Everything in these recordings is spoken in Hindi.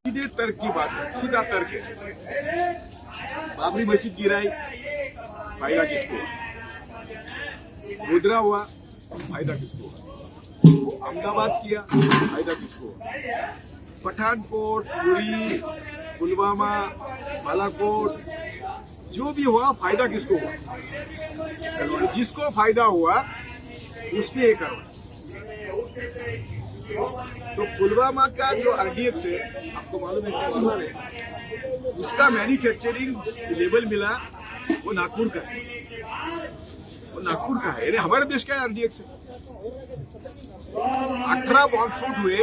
सीधे तर्क की बात है, सीधा तर्क है। बाबरी मस्जिद गिराई, फायदा किसको हुआ? गोधरा हुआ, फायदा किसको हुआ? अहमदाबाद किया, फायदा किसको हुआ? पठानकोट, उरी, पुलवामा, बालाकोट, जो भी हुआ फायदा किसको हुआ? जिसको फायदा हुआ उसने ये करवाया। तो पुलवामा का जो आरडीएक्स है, आपको मालूम है क्या मालूम है? उसका मैन्युफैक्चरिंग लेबल मिला वो नागपुर का है, वो नागपुर का है, यानी हमारे देश का आरडीएक्स है। 18 बॉम्ब स्फोट हुए,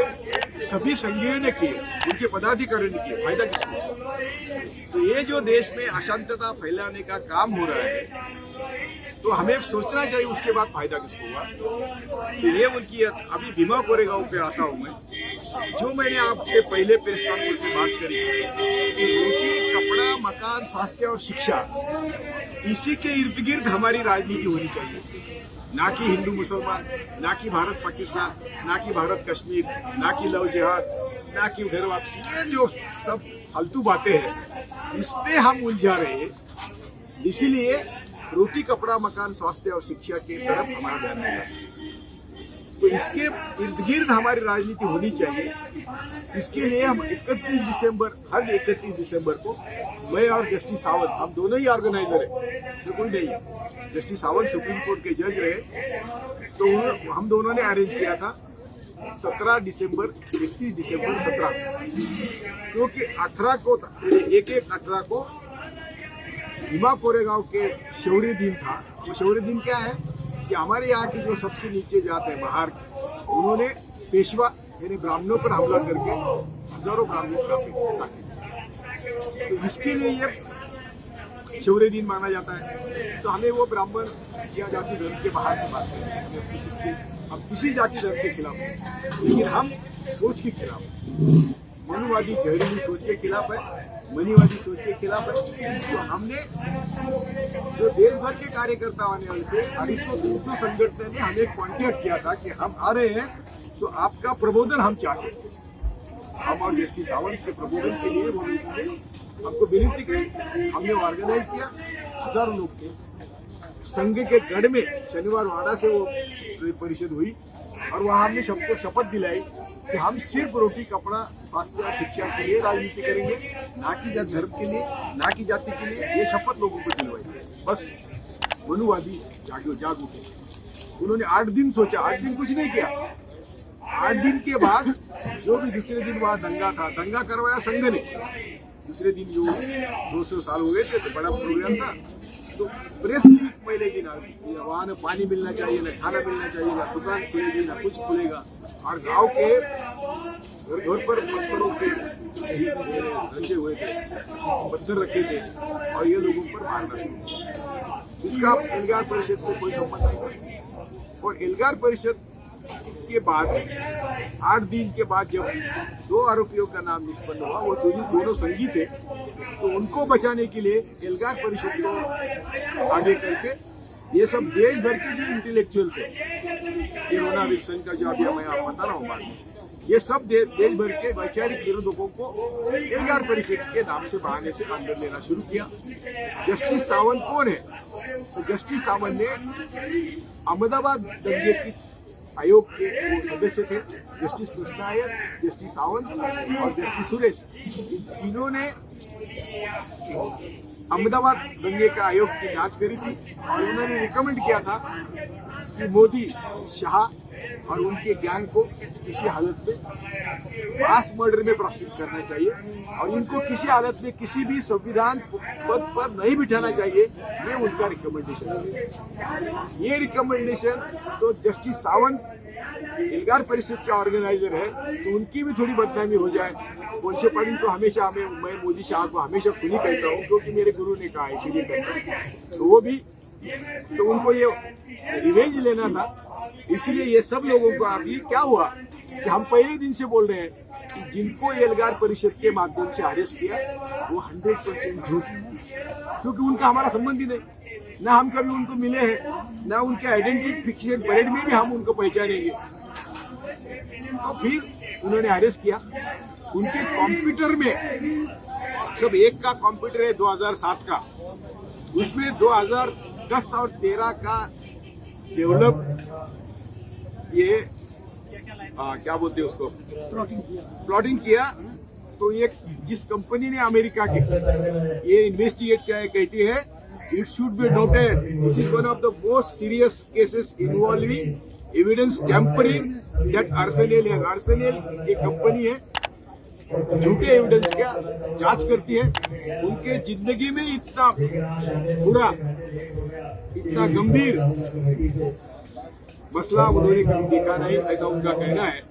सभी संघीय ने किए, उनके पदाधिकारी ने किए, फायदा किसको? तो ये जो देश में अशांतता फैलाने का काम हो रहा है, तो हमें सोचना चाहिए उसके बाद फायदा किसको हुआ। तो ये उनकी अभी भीमा कोरेगांव पे आता हूँ मैं, जो मैंने आपसे पहले प्रेस कॉन्फ्रेंस में बात करी कि रोटी, कपड़ा, मकान, स्वास्थ्य और शिक्षा, इसी के इर्द गिर्द हमारी राजनीति होनी चाहिए, ना कि हिंदू मुसलमान, ना कि भारत पाकिस्तान, ना कि भारत कश्मीर, ना कि लव जिहाद, ना कि घर वापसी। ये जो सब फालतू बातें हैं, इस पे हम उलझा रहे हैं। इसीलिए रोटी, कपड़ा, मकान, स्वास्थ्य और शिक्षा की तरफ हमारा ध्यान नहीं है। तो इसके इर्द गिर्द हमारी राजनीति होनी चाहिए। इसके लिए हम 31 दिसंबर, हर 31 दिसंबर को मैं और जस्टिस सावंत, हम दोनों ही ऑर्गेनाइजर है, सिर्फ कोई नहीं है। जस्टिस सावंत सुप्रीम कोर्ट के जज रहे, तो हम दोनों ने अरेंज किया था 17 दिसंबर, 31 दिसंबर, 17, क्योंकि 18 को, 1/18 को भीमा कोरेगांव के शौर्य दिन था। वो शौर्य दिन क्या है कि हमारे यहाँ की जो सबसे नीचे जाते हैं बाहर, उन्होंने पेशवा यानी ब्राह्मणों पर हमला करके हजारों ब्राह्मणों काटे। तो इसके लिए ये शौर्य दिन माना जाता है। तो हमें वो ब्राह्मण या जाति धर्म के बाहर से बात करते हैं, हम किसी जाति धर्म के खिलाफ हैं, लेकिन हम सोच के खिलाफ हैं। मनुवादी जहरीली सोच के खिलाफ है, मनीवादी सोच के खिलाफ है। तो हमने जो देश भर के कार्यकर्ता आने वाले थे, 250-300 संगठन ने हमें कॉन्टेक्ट किया था कि हम आ रहे हैं, तो आपका प्रबोधन हम चाहते हैं। हम और जस्टिस सावंत के प्रबोधन के लिए वो लोगों ने हमको विनती करी, हमने ऑर्गेनाइज किया, हजारों लोग थे। संघ के गढ़ में शनिवार वाड़ा से वो परिषद हुई और वहाँ हमने सबको शपथ दिलाई कि हम सिर्फ रोटी, कपड़ा, स्वास्थ्य और शिक्षा के लिए राजनीति करेंगे, ना कि धर्म के लिए, ना कि जाति के लिए। ये शपथ लोगों को दिलवाई। बस मनुवादी जाग उठे। उन्होंने 8 दिन सोचा, 8 दिन कुछ नहीं किया। 8 दिन के बाद जो भी दूसरे दिन वहाँ दंगा था, दंगा करवाया संघ ने। दूसरे दिन जो 200 साल हो गए थे, तो बड़ा प्रोग्राम था। तो प्रेस पहले दिन वहाँ न पानी मिलना चाहिए, न खाना मिलना चाहिए, ना दुकान खुलेगी, ना कुछ खुलेगा। और गांव के घर पर पत्थरों के रखे हुए थे, पत्थर रखे थे और ये लोगों पर मारना शुरू। इसका एल्गार परिषद से कोई संबंध नहीं था। और एल्गार परिषद के बाद 8 दिन के बाद जब 2 आरोपियों का नाम निष्पन्न हुआ, वो दोनों संगी थे, तो उनको बचाने के लिए एल्गार परिषद को आगे करके ये सब देश भर के जो इंटेलेक्चुअल्स है, ये रोना विल्सन का जो अभी मैं आपको बता रहा हूँ बात, ये सब देश भर के वैचारिक विरोधकों को एल्गार परिषद के नाम से बहाने से अंदर लेना शुरू किया। जस्टिस सावंत कौन है? तो जस्टिस सावंत ने अहमदाबाद दंगे की आयोग के वो सदस्य थे। जस्टिस कृष्णा अय्यर, जस्टिस सावंत और जस्टिस सुरेश, इन्होंने अहमदाबाद दंगे का आयोग की जांच करी थी और उन्होंने रिकमेंड किया था कि मोदी, शाह और उनके गैंग को किसी हालत में मास मर्डर में प्रोसिक्यूट करना चाहिए और इनको किसी हालत में किसी भी संविधान पद पर नहीं बिठाना चाहिए। ये उनका रिकमेंडेशन है। ये रिकमेंडेशन तो जस्टिस सावंत एल्गार परिषद के ऑर्गेनाइजर है, तो उनकी भी थोड़ी बदनामी हो जाए। बोलशे पाटिल तो हमेशा मैं मोदी शाह को हमेशा खुली कहता हूँ, क्योंकि मेरे गुरु ने कहा है, इसीलिए कहता हूँ। तो वो भी, तो उनको ये रिवेंज लेना था। इसलिए ये सब लोगों को अभी क्या हुआ कि हम पहले दिन से बोल रहे हैं कि जिनको एल्गार परिषद के माध्यम से अरेस्ट किया वो 100% झूठ, क्योंकि उनका हमारा संबंध ही नहीं। ना हम कभी उनको मिले हैं, ना उनके आइडेंटिफिकेशन परेड में भी हम उनको पहचानेंगे। तो फिर उन्होंने अरेस्ट किया उनके कंप्यूटर में सब एक का कंप्यूटर है 2007 का, उसमें 2010 और 13 का डेवलप ये क्या बोलते हैं उसको प्लॉटिंग किया। तो ये जिस कंपनी ने अमेरिका के ये इन्वेस्टिगेट किया है, कहती है it should be noted this is one of the most serious cases involving evidence tampering that आर्सेनियल है। आर्सेनियल एक कंपनी है, झूठे एविडेंस का जांच करती है। उनके जिंदगी में इतना बुरा, इतना गंभीर मसला उन्होंने कभी देखा नहीं, ऐसा उनका कहना है।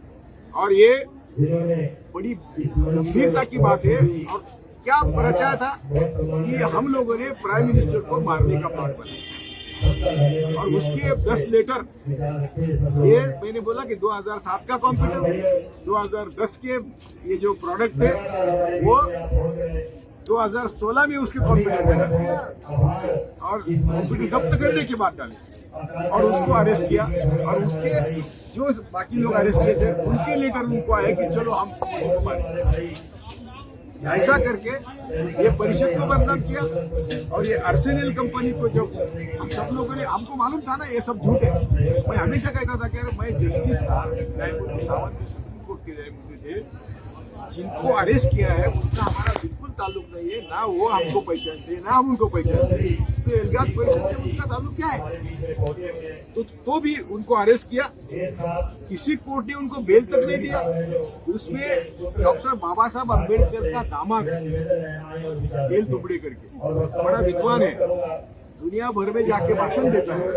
और ये बड़ी गंभीरता की बात है। और क्या प्रचार था कि हम लोगों ने प्राइम मिनिस्टर को मारने का प्लान बनाया, और उसके 10 लेटर ये मैंने बोला कि 2007 का कंप्यूटर, 2010 के ये जो प्रोडक्ट थे वो 2016 में उसके कंप्यूटर में डाले और कंप्यूटर जब्त करने के बाद डाले और उसको अरेस्ट किया। और उसके जो बाकी लोग अरेस्ट किए थे उनके लेकर उनको आया कि चलो हम मारें। ऐसा करके ये परिषद को बदनाम किया। और ये आर्सेनियल कंपनी को जब हम सब लोगों ने, हमको मालूम था ना ये सब झूठ है। मैं हमेशा कहता था कि अरे मैं जस्टिस था, न्यायमूर्ति सावंत जो सुप्रीम कोर्ट के न्यायमूर्ति थे, जिनको अरेस्ट किया है उनका हमारा बिल्कुल ताल्लुक नहीं है, ना वो हमको पहचानते हैं ना हम उनको पहचानते हैं। तो एल्गार परिषद से उनका ताल्लुक क्या है? तो भी उनको अरेस्ट किया, किसी कोर्ट ने उनको बेल तक नहीं दिया। उसमें डॉक्टर बाबा साहब अम्बेडकर का दामाद बेल दुबड़े करके, बड़ा विद्वान है, दुनिया भर में जाके भाषण देता है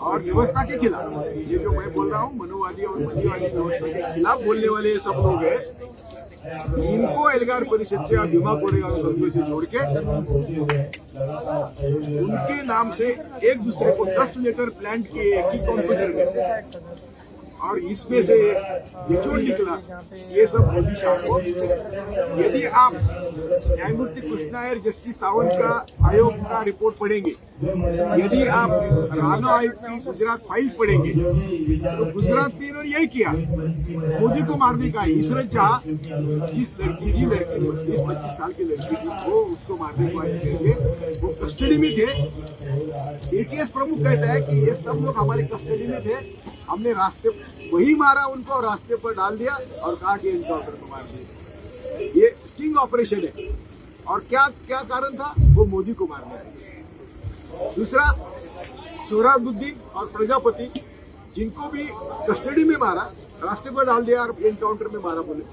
और व्यवस्था के खिलाफ, ये जो मैं बोल रहा हूँ मनोवादी और मनीवादी व्यवस्था के खिलाफ बोलने वाले सब लोग हैं, इनको एल्गार परिषद से भीमा कोरेगांव दंगे से जोड़ के उनके नाम से एक दूसरे को 10 लेटर प्लांट किए एक ही कंप्यूटर में, और इसमें से निचोड़ निकला ये सब मोदी शाह को। यदि आप न्यायमूर्ति कृष्णायर जस्टिस सावंत का आयोग का रिपोर्ट पढ़ेंगे, यदि आप राणा आयोग की गुजरात फाइल्स पढ़ेंगे, तो गुजरात में इन्होंने यही किया, मोदी को मारने का। इसरत जहाँ जिस लड़की 20-25 साल की लड़की थी, वो उसको मारने को आए करके वो कस्टडी में थे। एटीएस प्रमुख कहता है कि ये सब लोग हमारे कस्टडी में थे, हमने रास्ते वही मारा उनको, रास्ते पर डाल दिया और कहा कि एनकाउंटर को मार दिया। ये स्टिंग ऑपरेशन है। और क्या क्या कारण था? वो मोदी को मारने आए। दूसरा, सोहराबुद्दीन और प्रजापति, जिनको भी कस्टडी में मारा, रास्ते पर डाल दिया और एनकाउंटर में मारा बोले।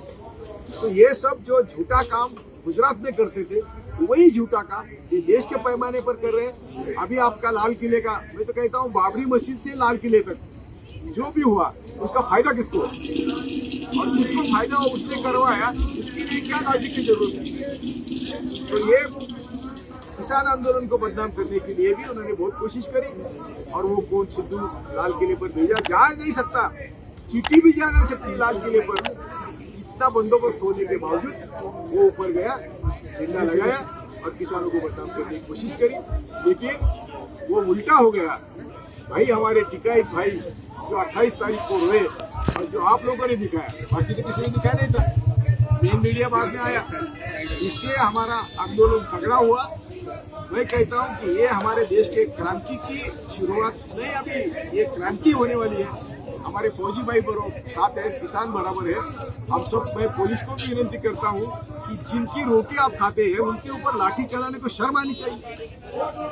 तो ये सब जो झूठा काम गुजरात में करते थे, वही झूठा काम ये देश के पैमाने पर कर रहे हैं। अभी आपका लाल किले का, मैं तो कहता हूँ बाबरी मस्जिद से लाल किले तक जो भी हुआ उसका फायदा किसको, और जिसको फायदा हो उसने करवाया, इसके लिए क्या लॉजिक की जरूरत है? तो ये किसान आंदोलन को बदनाम करने के लिए भी उन्होंने बहुत कोशिश करी। और वो कौन सिद्धू लाल किले पर भेजा, जा नहीं सकता, चिट्ठी भी जा नहीं सकती लाल किले पर। इतना बंदोबस्त होने के बावजूद वो ऊपर गया, झंडा लगाया और किसानों को बदनाम करने की कोशिश करी, लेकिन वो उल्टा हो गया। भाई हमारे टिकायत भाई जो 28 तारीख को हुए और जो आप लोगों ने दिखाया, बाकी तो किसी ने दिखाया नहीं था, मेन मीडिया बाद में आया, इससे हमारा आंदोलन तगड़ा हुआ। मैं कहता हूं कि ये हमारे देश के क्रांति की शुरुआत नहीं, अभी ये क्रांति होने वाली है। हमारे फौजी भाई बराबर साथ है, किसान बराबर है। हम सब, मैं पुलिस को भी विनती करता हूँ कि जिनकी रोटी आप खाते हैं उनके ऊपर लाठी चलाने को शर्म आनी चाहिए।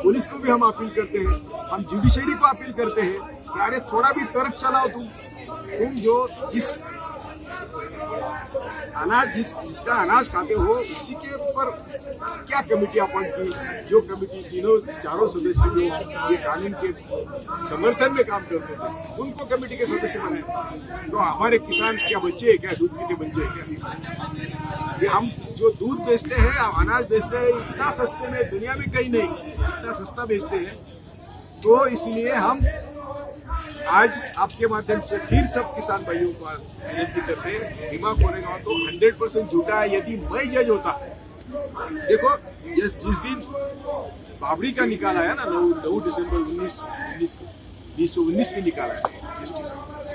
पुलिस को भी हम अपील करते हैं, हम जुडिशरी को अपील करते हैं कि अरे थोड़ा भी तर्क चलाओ। तुम जो जिस अनाज जिसका अनाज खाते हो उसी के ऊपर क्या कमेटी अपॉइंट की, जो कमेटी चारों सदस्य जो ये कानून के समर्थन में काम करते थे उनको कमेटी के सदस्य बनाए। तो हमारे किसान क्या बच्चे हैं क्या, दूध पीते बच्चे हैं क्या? ये हम जो दूध बेचते हैं, अनाज बेचते हैं, इतना सस्ते में दुनिया में कहीं नहीं, इतना सस्ता बेचते हैं। तो इसलिए हम आज आपके माध्यम से फिर सब किसान भाइयों को विनती करते हैं, भीमा कोरेगांव तो 100% झूठा है। यदि मैं जज होता, देखो जिस दिन बाबरी का निकाला है ना, 9 दिसंबर 1919 में निकाला है,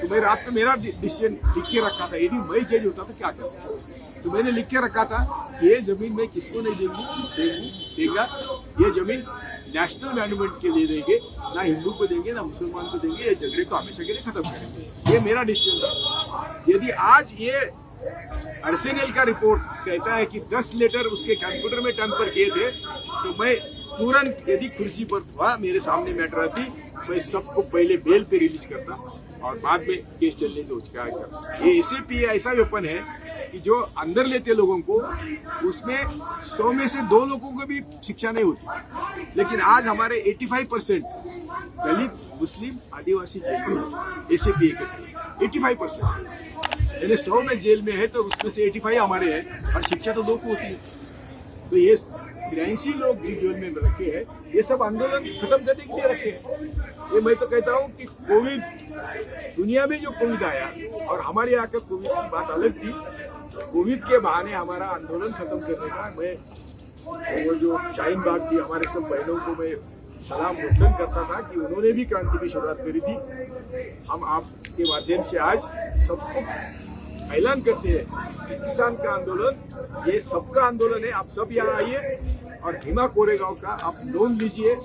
तो मैं रात को मेरा डिसीजन लिख के रखा था। यदि मैं जज होता तो क्या करता? तो मैंने लिख के रखा था कि ये जमीन मैं किसको नहीं देगा, ये जमीन नेशनल मॉन्यूमेंट के लिए देंगे, ना हिंदू को देंगे ना मुसलमान को देंगे, ये झगड़े को हमेशा के लिए खत्म करेंगे। ये मेरा डिसीजन था। यदि आज ये आरसीएनएल का रिपोर्ट कहता है कि 10 लेटर उसके कंप्यूटर में टेम्पर किए थे, तो मैं तुरंत, यदि कुर्सी पर था, मेरे सामने मैटर आती, मैं सबको पहले बेल पे रिलीज करता और बाद में केस चलने को उसका करता। ये एसएपी ऐसा वेपन है कि जो अंदर लेते लोगों को, उसमें 100 में से 2 लोगों को भी शिक्षा नहीं होती। लेकिन आज हमारे 85% दलित, मुस्लिम, आदिवासी जेल में एसएपी के तहत 85%, यानी 100 में जेल में है तो उसमें से 85 हमारे हैं, और शिक्षा तो 2 को होती है। तो ये 83 लोग जिस जेल में रखे हैं, ये सब आंदोलन खत्म करने के लिए रखे हैं। ये मैं तो कहता हूँ कि कोविड, दुनिया में जो कोविड आया और हमारे यहाँ का कोविड की बात अलग थी। कोविड के बहाने हमारा आंदोलन खत्म करने का, मैं वो जो शाहीन बाग थी, हमारे सब बहनों को मैं सलाम मुद्दन करता था कि उन्होंने भी क्रांति की शुरुआत करी थी। हम आपके माध्यम से आज सबको ऐलान करते हैं कि किसान का आंदोलन ये सबका आंदोलन है। आप सब यहाँ आइए और भीमा कोरेगांव का आप लोन लीजिए।